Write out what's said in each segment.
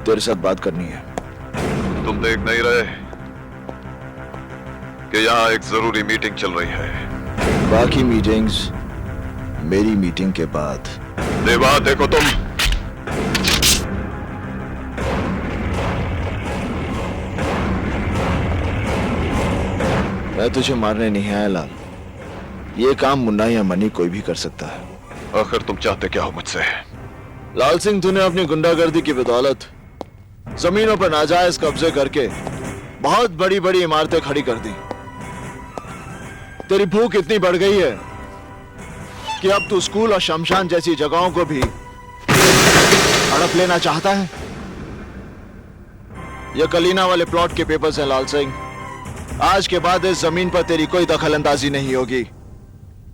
तेरे साथ बात करनी है। तुम देख नहीं रहे कि यहाँ एक जरूरी मीटिंग चल रही है? बाकी मीटिंग्स मेरी मीटिंग के बाद। देवा, देखो तुम। मैं तुझे मारने नहीं आया लाल। ये काम मुन्ना या मनी कोई भी कर सकता है। आखिर तुम चाहते क्या हो मुझसे? लाल सिंह, तूने अपनी गुंडागर्दी की बदौलत जमीनों पर नाजायज कब्जे करके बहुत बड़ी बड़ी इमारतें खड़ी कर दी। तेरी भूख इतनी बढ़ गई है कि अब तू स्कूल और शमशान जैसी जगहों को भी हड़प लेना चाहता है। ये कलीना वाले प्लॉट के पेपर्स हैं लाल सिंह। आज के बाद इस जमीन पर तेरी कोई दखल अंदाजी नहीं होगी।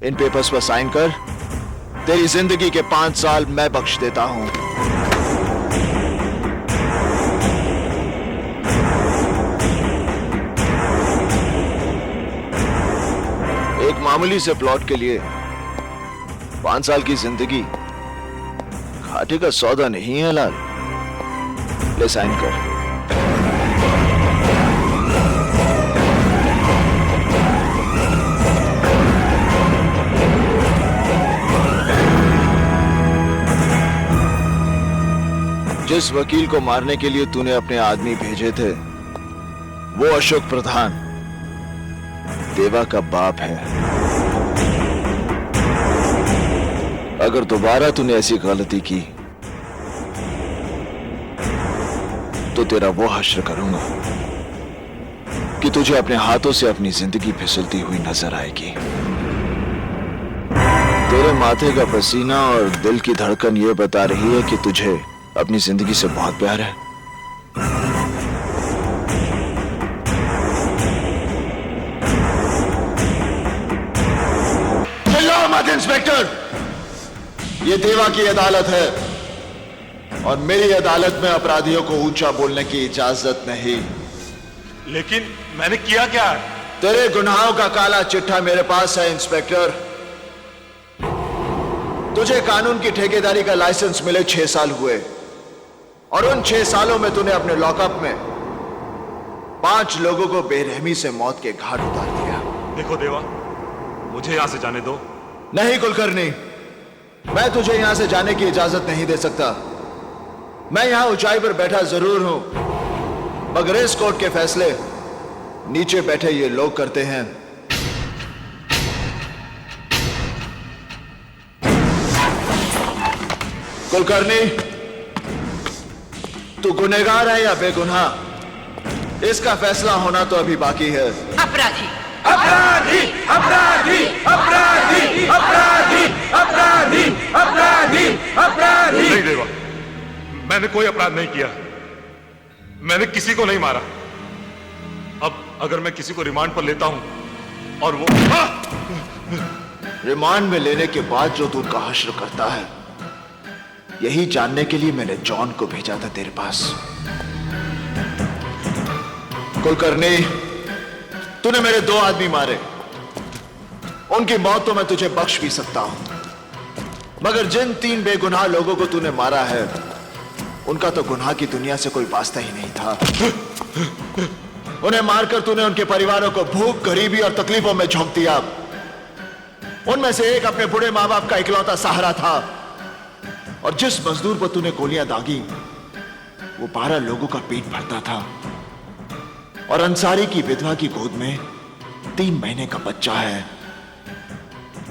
इन पेपर्स पर साइन कर। तेरी जिंदगी के 5 साल मैं बख्श देता हूं। एक मामूली से प्लॉट के लिए 5 साल की जिंदगी घाटे का सौदा नहीं है लाल। ले साइन कर। जिस वकील को मारने के लिए तूने अपने आदमी भेजे थे वो अशोक प्रधान देवा का बाप है। अगर दोबारा तूने ऐसी गलती की तो तेरा वो हश्र करूंगा कि तुझे अपने हाथों से अपनी जिंदगी फिसलती हुई नजर आएगी। तेरे माथे का पसीना और दिल की धड़कन ये बता रही है कि तुझे अपनी जिंदगी से बहुत प्यार है। चिल्लाओ मत इंस्पेक्टर, ये देवा की अदालत है और मेरी अदालत में अपराधियों को ऊंचा बोलने की इजाजत नहीं। लेकिन मैंने किया क्या? तेरे गुनाहों का काला चिट्ठा मेरे पास है इंस्पेक्टर। तुझे कानून की ठेकेदारी का लाइसेंस मिले 6 साल हुए और उन 6 सालों में तूने अपने लॉकअप में 5 लोगों को बेरहमी से मौत के घाट उतार दिया। देखो देवा, मुझे यहां से जाने दो। नहीं कुलकर्णी, मैं तुझे यहां से जाने की इजाजत नहीं दे सकता। मैं यहां ऊंचाई पर बैठा जरूर हूं, मगर इस कोर्ट के फैसले नीचे बैठे ये लोग करते हैं। कुलकर्णी, तू गुनहगार है या बेगुनाह, इसका फैसला होना तो अभी बाकी है। अपराधी अपराधी अपराधी अपराधी अपराधी अपराधी अपराधी अपराधी। नहीं देवा, मैंने कोई अपराध नहीं किया। मैंने किसी को नहीं मारा। अब अगर मैं किसी को रिमांड पर लेता हूं और वो रिमांड में लेने के बाद जो तू उनका हश्र करता है, यही जानने के लिए मैंने जॉन को भेजा था तेरे पास। कुलकर्णी, तूने मेरे 2 आदमी मारे। उनकी मौत तो मैं तुझे बख्श भी सकता हूं, मगर जिन 3 बेगुनाह लोगों को तूने मारा है उनका तो गुनाह की दुनिया से कोई वास्ता ही नहीं था। उन्हें मारकर तूने उनके परिवारों को भूख, गरीबी और तकलीफों में झोंक दिया। उनमें से एक अपने बूढ़े मां बाप का इकलौता सहारा था और जिस मजदूर पर तूने गोलियां दागी वो 12 लोगों का पेट भरता था और अंसारी की विधवा की गोद में 3 महीने का बच्चा है।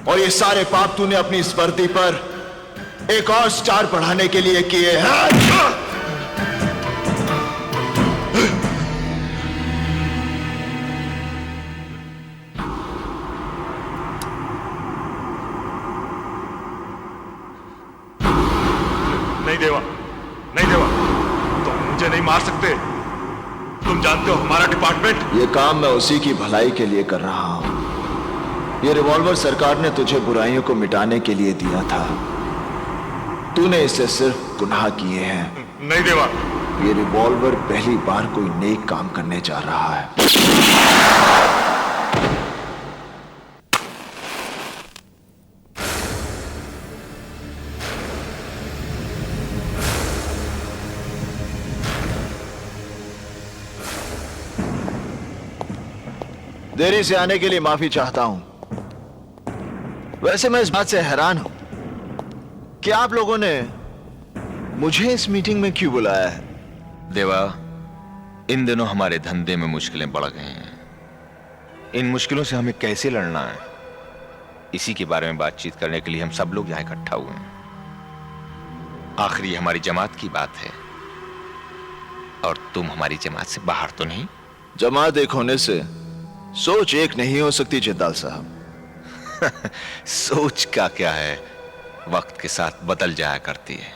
और ये सारे पाप तूने अपनी इस वर्दी पर एक और स्टार बढ़ाने के लिए किए हैं। नहीं देवा, नहीं देवा, तुम मुझे नहीं मार सकते। तुम जानते हो हमारा डिपार्टमेंट। ये काम मैं उसी की भलाई के लिए कर रहा हूं। ये रिवॉल्वर सरकार ने तुझे बुराइयों को मिटाने के लिए दिया था। तूने इससे सिर्फ गुनाह किए हैं। नहीं देवा, ये रिवॉल्वर पहली बार कोई नेक काम करने जा रहा है। देरी से आने के लिए माफी चाहता हूं। वैसे मैं इस बात से हैरान हूं कि आप लोगों ने मुझे इस मीटिंग में क्यों बुलाया है। देवा, इन दिनों हमारे धंधे में मुश्किलें बढ़ गई हैं। इन मुश्किलों से हमें कैसे लड़ना है, इसी के बारे में बातचीत करने के लिए हम सब लोग यहां इकट्ठा हुए हैं। आखिर ये हमारी जमात की बात है, और तुम हमारी जमात से बाहर तो नहीं? जमात एक होने से सोच एक नहीं हो सकती जिंदाल साहब। सोच का क्या है, वक्त के साथ बदल जाया करती है।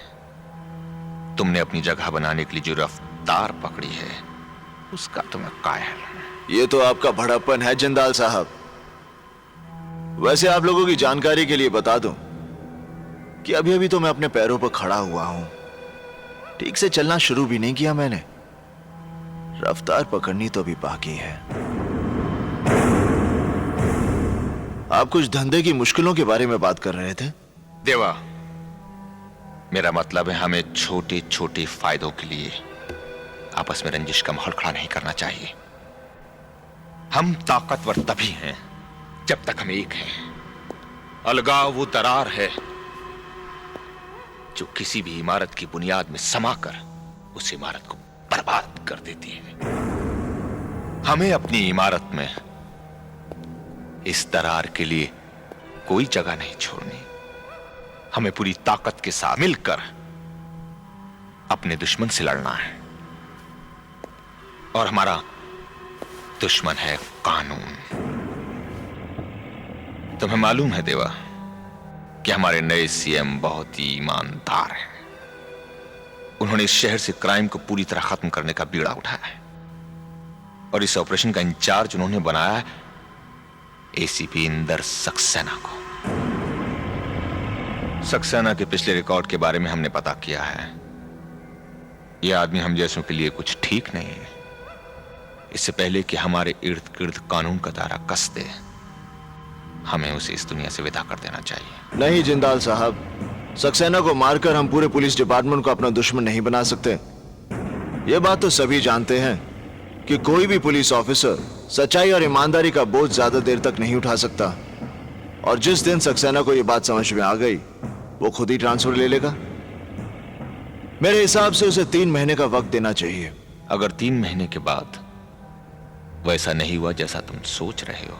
तुमने अपनी जगह बनाने के लिए जो रफ्तार पकड़ी है, उसका तुम्हें कायल हूं। ये तो आपका भड़प्पन है जिंदाल साहब। वैसे आप लोगों की जानकारी के लिए बता दूं कि अभी अभी तो मैं अपने पैरों पर खड़ा हुआ हूं। ठीक से चलना शुरू भी नहीं किया मैंने, रफ्तार पकड़नी तो भी बाकी है। आप कुछ धंधे की मुश्किलों के बारे में बात कर रहे थे। देवा, मेरा मतलब है हमें छोटे छोटे फायदों के लिए आपस में रंजिश का माहौल खड़ा नहीं करना चाहिए। हम ताकतवर तभी हैं जब तक हम एक हैं। अलगाव वो दरार है जो किसी भी इमारत की बुनियाद में समाकर उस इमारत को बर्बाद कर देती है। हमें अपनी इमारत में इस दरार के लिए कोई जगह नहीं छोड़नी। हमें पूरी ताकत के साथ मिलकर अपने दुश्मन से लड़ना है, और हमारा दुश्मन है कानून। तुम्हें मालूम है देवा कि हमारे नए सीएम बहुत ही ईमानदार हैं। उन्होंने इस शहर से क्राइम को पूरी तरह खत्म करने का बीड़ा उठाया है, और इस ऑपरेशन का इंचार्ज उन्होंने बनाया है एसीपी इंदर सक्सेना को। सक्सेना के पिछले रिकॉर्ड के बारे में हमने पता किया है। यह आदमी हम जैसों के लिए कुछ ठीक नहीं है। इससे पहले कि हमारे इर्द गिर्द कानून का दायरा कस दे, हमें उसे इस दुनिया से विदा कर देना चाहिए। नहीं जिंदाल साहब, सक्सेना को मारकर हम पूरे पुलिस डिपार्टमेंट को अपना दुश्मन नहीं बना सकते। यह बात तो सभी जानते हैं कि कोई भी पुलिस ऑफिसर सच्चाई और ईमानदारी का बोझ ज्यादा देर तक नहीं उठा सकता, और जिस दिन सक्सेना को यह बात समझ में आ गई, वो खुद ही ट्रांसफर ले लेगा। मेरे हिसाब से उसे 3 महीने का वक्त देना चाहिए। अगर 3 महीने के बाद वैसा नहीं हुआ जैसा तुम सोच रहे हो,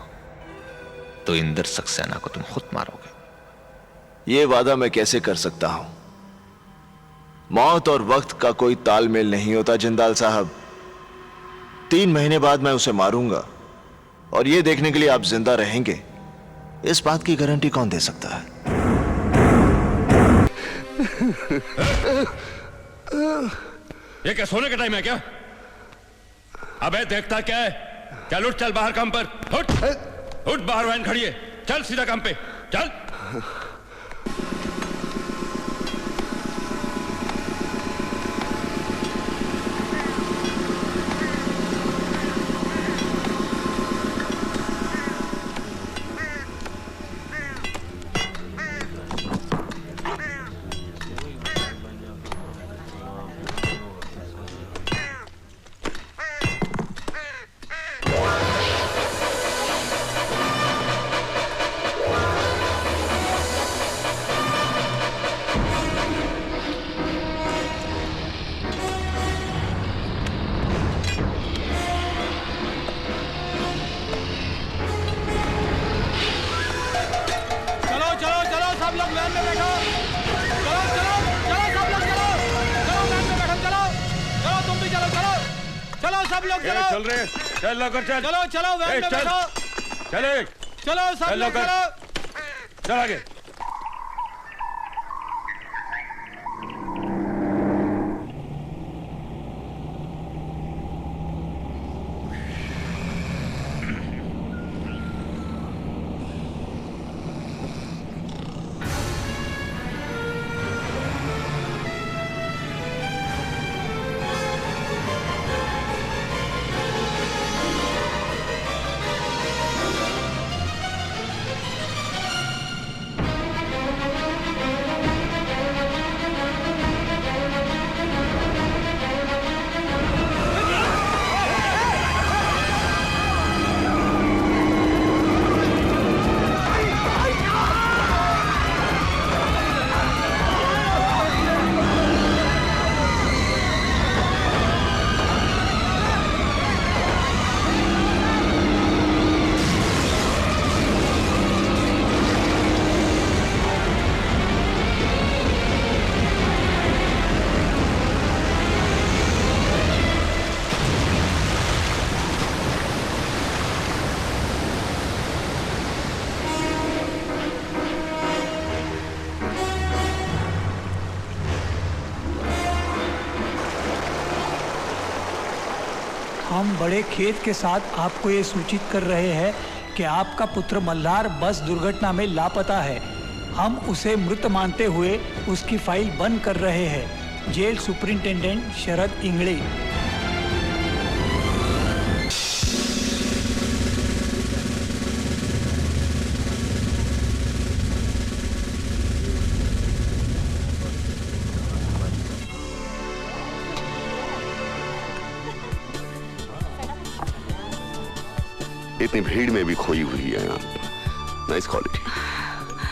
तो इंदर सक्सेना को तुम खुद मारोगे। यह वादा मैं कैसे कर सकता हूं? मौत और वक्त का कोई तालमेल नहीं होता जिंदाल साहब। 3 महीने बाद मैं उसे मारूंगा, और यह देखने के लिए आप जिंदा रहेंगे, इस बात की गारंटी कौन दे सकता है? ये क्या सोने का टाइम है क्या? अबे देखता क्या है? चल उठ, चल बाहर काम पर। उठ उठ, बाहर वैन खड़ी है, चल सीधा काम पे चल। चल रहे, चल लौकर चल। चलो चलो वैन में बैठो। चले चलो सब लोग चलो, चल आगे। हम बड़े खेद के साथ आपको ये सूचित कर रहे हैं कि आपका पुत्र मल्हार बस दुर्घटना में लापता है। हम उसे मृत मानते हुए उसकी फाइल बंद कर रहे हैं। Jail superintendent Sharad Ingade. इतनी भीड़ में भी खोई हुई है आप। Nice quality.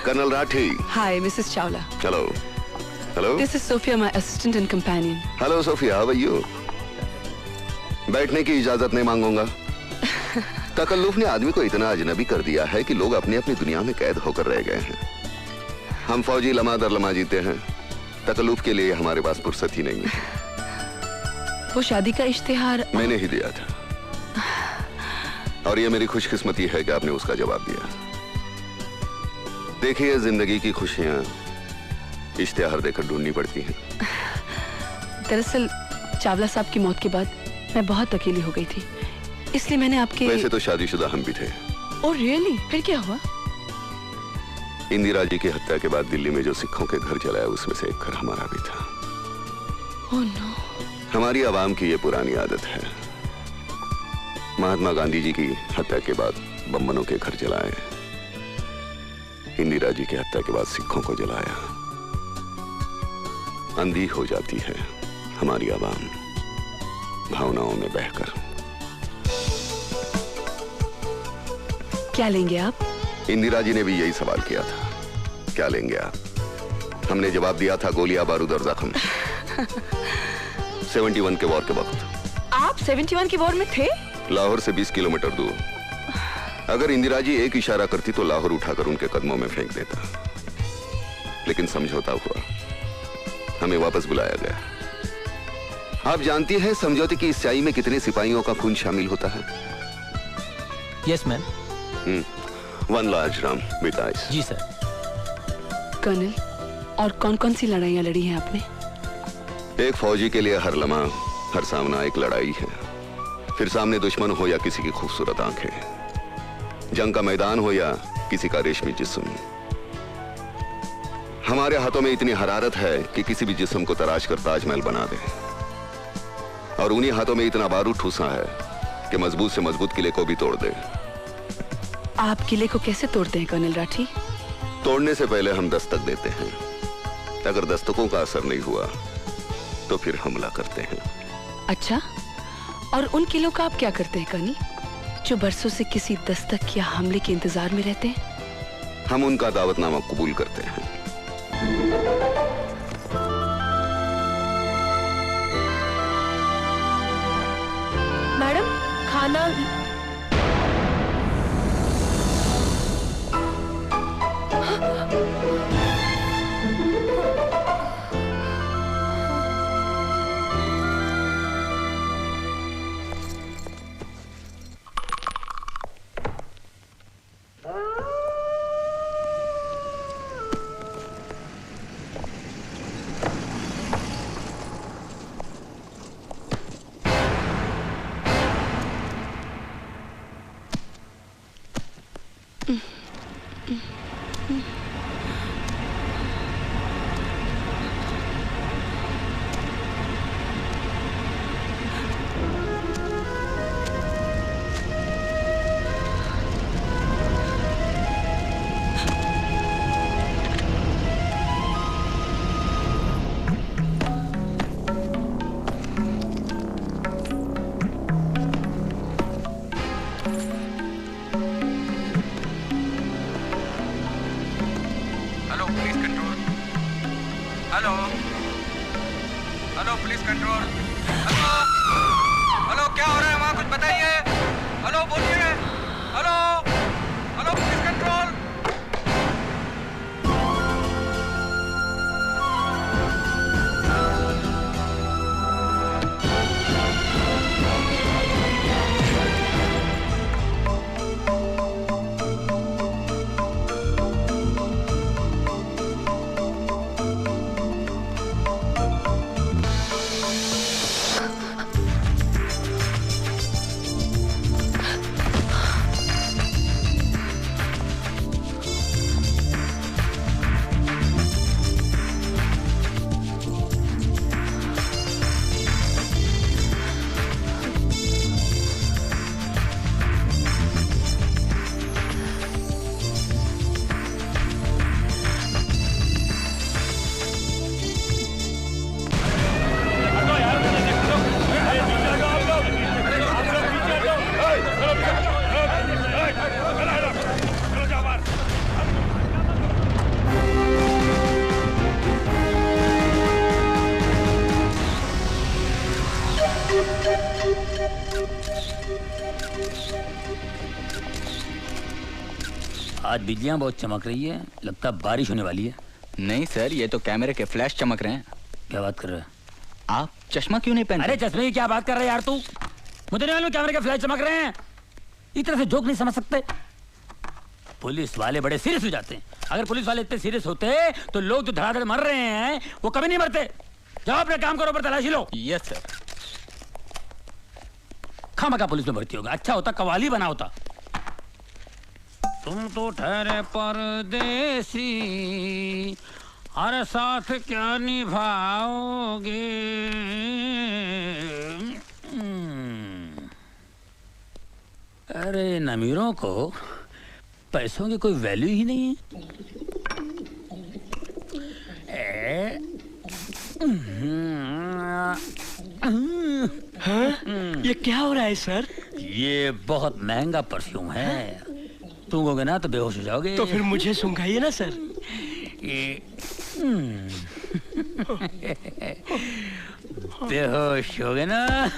Colonel Rathi. Hi, Mrs. Chawla. Hello. Hello. This is Sophia, my assistant and companion. Hello Sophia, how are you? बैठने की इजाजत नहीं मांगूंगा। तकल्लुफ ने आदमी को इतना अजनबी कर दिया है कि लोग अपनी अपनी दुनिया में कैद होकर रह गए हैं। हम फौजी लम्हा दर लम्हा जीते हैं। तकल्लुफ के लिए हमारे पास फुर्सत ही नहीं है। वो शादी का इश्तिहार मैंने ही दिया था और ये मेरी खुशकिस्मती है कि आपने उसका जवाब दिया। देखिए, जिंदगी की खुशियां इश्तिहार देकर ढूंढनी पड़ती हैं। दरअसल चावला साहब की मौत के बाद मैं बहुत अकेली हो गई थी, इसलिए मैंने आपके। वैसे तो शादीशुदा हम भी थे। Oh really? फिर क्या हुआ? इंदिरा जी की हत्या के बाद दिल्ली में जो सिखों के घर जलाया उसमें से एक घर हमारा भी था। Oh no. हमारी आवाम की ये पुरानी आदत है। महात्मा गांधी जी की हत्या के बाद बम्बनों के घर जलाए, इंदिरा जी की हत्या के बाद सिखों को जलाया। अंधी हो जाती है हमारी आवाम भावनाओं में बहकर। क्या लेंगे आप? इंदिरा जी ने भी यही सवाल किया था, क्या लेंगे आप? हमने जवाब दिया था, गोलियां, बारूद और जख्म। 71 के वॉर के वक्त। आप 71 की वॉर में थे? लाहौर से 20 किलोमीटर दूर। अगर इंदिरा जी एक इशारा करती तो लाहौर उठाकर उनके कदमों में फेंक देता, लेकिन समझौता हुआ, हमें वापस बुलाया गया। आप जानती हैं समझौते की इस स्याही में कितने सिपाहियों का खून शामिल होता है? Yes ma'am. 1 large dram with ice. जी सर। कर्नल, और कौन कौन सी लड़ाइयां लड़ी हैं आपने? एक फौजी के लिए हर लम्हा, हर सामना एक लड़ाई है। फिर सामने दुश्मन हो या किसी की खूबसूरत आंखें, जंग का मैदान हो या किसी का रेशमी जिस्म, हमारे हाथों में इतनी हरारत है कि किसी भी जिस्म को तराश कर ताजमहल बना दे। और उन्हीं हाथों में इतना बारूद ठूसा है कि मजबूत से मजबूत किले को भी तोड़ दे। आप किले को कैसे तोड़ते हैं कर्नल राठी? तोड़ने से पहले हम दस्तक देते हैं। अगर दस्तकों का असर नहीं हुआ तो फिर हमला करते हैं। अच्छा, और उन किलों का आप क्या करते हैं कर्नल, जो बरसों से किसी दस्तक या हमले के इंतजार में रहते हैं? हम उनका दावतनामा कबूल करते हैं। मैडम, खाना। Hello police control. Hello hello, क्या हो रहा है वहाँ, कुछ बताइए। हेलो बोलिए। Hello hello police control. आज बिजलियां बहुत चमक रही है, लगता है बारिश होने वाली है। नहीं सर, ये तो कैमरे के फ्लैश चमक रहे हैं। क्या बात कर रहे हैं आप? चश्मा क्यों नहीं पहनते? अरे चश्मे की क्या बात कर रहे हैं यार तू? मुझे नहीं मालूम कैमरे के फ्लैश चमक रहे हैं। इस तरह से जोक नहीं समझ सकते। पुलिस वाले बड़े सीरियस हो जाते हैं। अगर पुलिस वाले इतने सीरियस होते तो लोग जो धड़ाधड़ मर रहे हैं वो कभी नहीं मरते। जाओ अपने काम करो, पर तलाशी लो। Yes sir. खामखा पुलिस में भर्ती होगा, अच्छा होता कवाली बना होता। तुम तो ठहरे परदेसी, हर साथ क्या निभाओगे। अरे इन अमीरों को पैसों की कोई वैल्यू ही नहीं है। हाँ? ये क्या हो रहा है सर? ये बहुत महंगा परफ्यूम है, सूंघोगे ना तो बेहोश हो जाओगे। तो फिर मुझे सूंघाइए ना सर। बेहोश हो गए ना।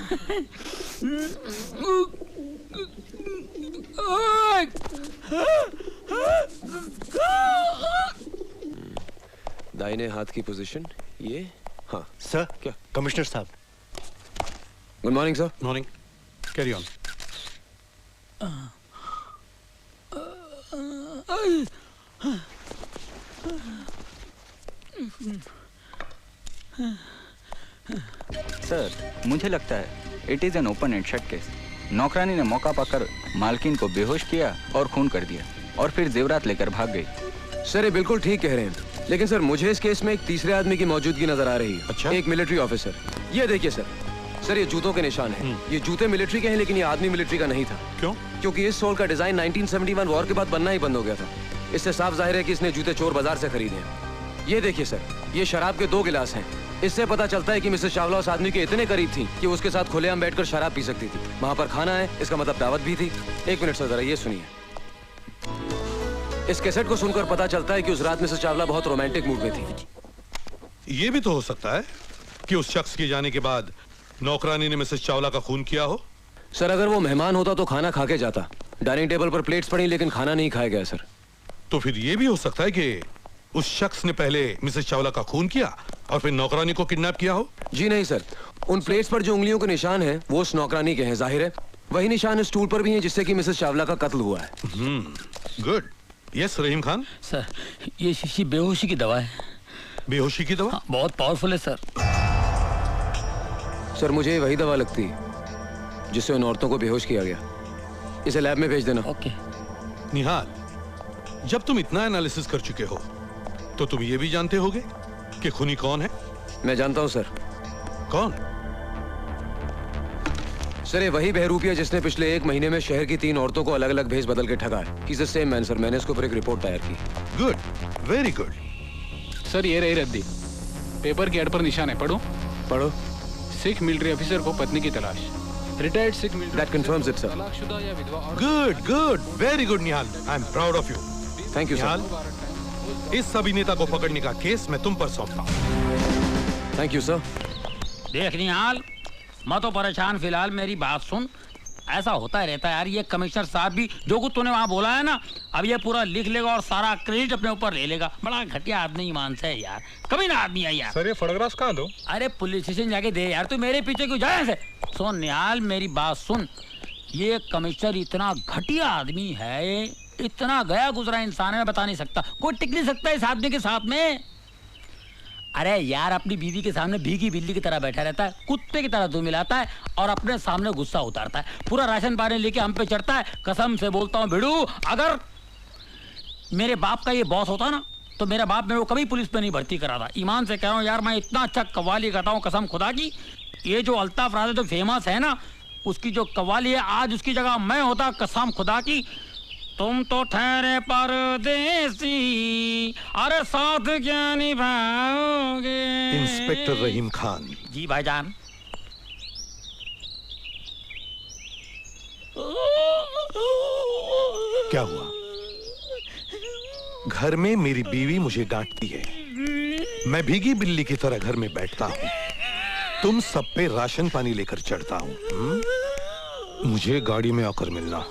दाहिने हाथ की पोजीशन ये। हाँ सर। क्या? कमिश्नर साहब। Good morning sir. Morning. Carry on. Sir, मुझे लगता है it is an open and shut case. नौकरानी ने मौका पाकर मालकिन को बेहोश किया और खून कर दिया और फिर जेवरात लेकर भाग गई। सर ये बिल्कुल ठीक कह रहे हैं, लेकिन सर मुझे इस केस में एक तीसरे आदमी की मौजूदगी नजर आ रही है। अच्छा? एक मिलिट्री ऑफिसर। ये देखिए सर, सर ये जूतों के निशान हैं। ये जूते मिलिट्री के हैं, लेकिन ये आदमी मिलिट्री का नहीं था। क्यों? क्योंकि इस सोल का डिजाइन 1971 वॉर के बाद बनना ही बंद हो गया था। इससे साफ जाहिर है कि इसने जूते चोर बाजार से खरीदे हैं। ये देखिए सर, ये शराब के 2 गिलास हैं। इससे पता चलता है कि मिसेस चावला उस आदमी के इतने करीब थी कि उसके साथ खुलेआम बैठकर शराब पी सकती थी। वहां पर खाना है, इसका मतलब दावत भी थी। 1 मिनट सर, जरा ये सुनिए। इस कैसेट को सुनकर पता चलता है कि उस रात मिसेस चावला बहुत रोमांटिक मूड में थी। ये भी तो हो सकता है कि उस शख्स के जाने के बाद नौकरानी ने मिसेस चावला का खून किया हो। सर अगर वो मेहमान होता तो खाना खा के जाता। डाइनिंग टेबल पर प्लेट्स पड़ी, लेकिन खाना नहीं खाया गया सर। तो फिर ये भी हो सकता है कि उस शख्स ने पहले मिसेस चावला का खून किया और फिर नौकरानी को किडनैप किया हो। जी नहीं सर, उन प्लेट्स पर जो उंगलियों के निशान हैं वो उस नौकरानी के हैं। जाहिर है वही निशान इस स्टूल पर भी हैं जिससे कि मिसेस चावला का कत्ल हुआ है। गुड। यस रहीम खान। सर ये शीशी बेहोशी की दवा है। बेहोशी की दवा? हाँ, बहुत पावरफुल है सर। सर मुझे वही दवा लगती है जिससे उन औरतों को बेहोश किया गया। इसे लैब में भेज देना। ओके। निहाल, जब तुम इतना एनालिसिस कर चुके हो तो तुम ये भी जानते होगे कि खूनी कौन है? मैं जानता हूं सर। कौन? सर ये वही बहरूपिया जिसने पिछले 1 महीने में शहर की 3 औरतों को अलग अलग भेज बदल के ठगा है। He's the same man sir. मैंने इसके ऊपर एक रिपोर्ट तैयार की। Good, very good. सर ये रही रद्दी। पेपर के एड पर निशान है, पढ़ो। पढ़ो। सिख मिलिट्री ऑफिसर को पत्नी की तलाश। Retired Sikh military. That confirms it, sir. तलाकशुदा या विधवा औरत। Good good, very good Nihal. I am proud of you. Thank you Nihal, इस अभिनेता को पकड़ने का केस मैं तुम पर सौंपता हूं। Thank you sir. देख निहाल, मैं तो परेशान फिलहाल, मेरी बात सुन। ऐसा होता है रहता है यार, ये कमिश्नर साहब भी जो कुछ तूने वहाँ बोला है ना, अब ये पूरा लिख लेगा और सारा क्रेडिट अपने ऊपर ले लेगा। बड़ा घटिया आदमी ईमान से है यार, कभी ना आदमी है यार। सर ये फोटोग्राफ्स कहाँ दो? अरे पुलिस स्टेशन जाके दे यार, तू मेरे पीछे क्यों जाए ऐसे? सुन निहाल, मेरी बात सुन। ये कमिश्नर इतना घटिया आदमी है, इतना गया गुजरा इंसान है, मैं बता नहीं सकता। कोई टिक नहीं सकता इस आदमी के साथ में। अरे यार अपनी बीवी के सामने भीगी बिल्ली की तरह बैठा रहता है, कुत्ते की तरह दूध मिलाता है और अपने सामने गुस्सा उतारता है। पूरा राशन पानी लेके हम पे चढ़ता है। कसम से बोलता हूँ भिड़ू, अगर मेरे बाप का ये बॉस होता ना तो मेरा बाप मेरे को कभी पुलिस पे नहीं भर्ती करा था। ईमान से कह रहा हूँ यार, मैं इतना अच्छा कव्वाली करता हूँ कसम खुदा की। ये जो अल्ताफ राजा जो फेमस है ना, उसकी जो कव्वाली है, आज उसकी जगह मैं होता कसम खुदा की। तुम तो ठहरे परदेसी, अरे साथ क्या निभाओगे। इंस्पेक्टर रहीम खान। जी भाईजान। क्या हुआ? घर में मेरी बीवी मुझे डांटती है, मैं भीगी बिल्ली की तरह घर में बैठता हूँ, तुम सब पे राशन पानी लेकर चढ़ता हूँ। मुझे गाड़ी में आकर मिलना।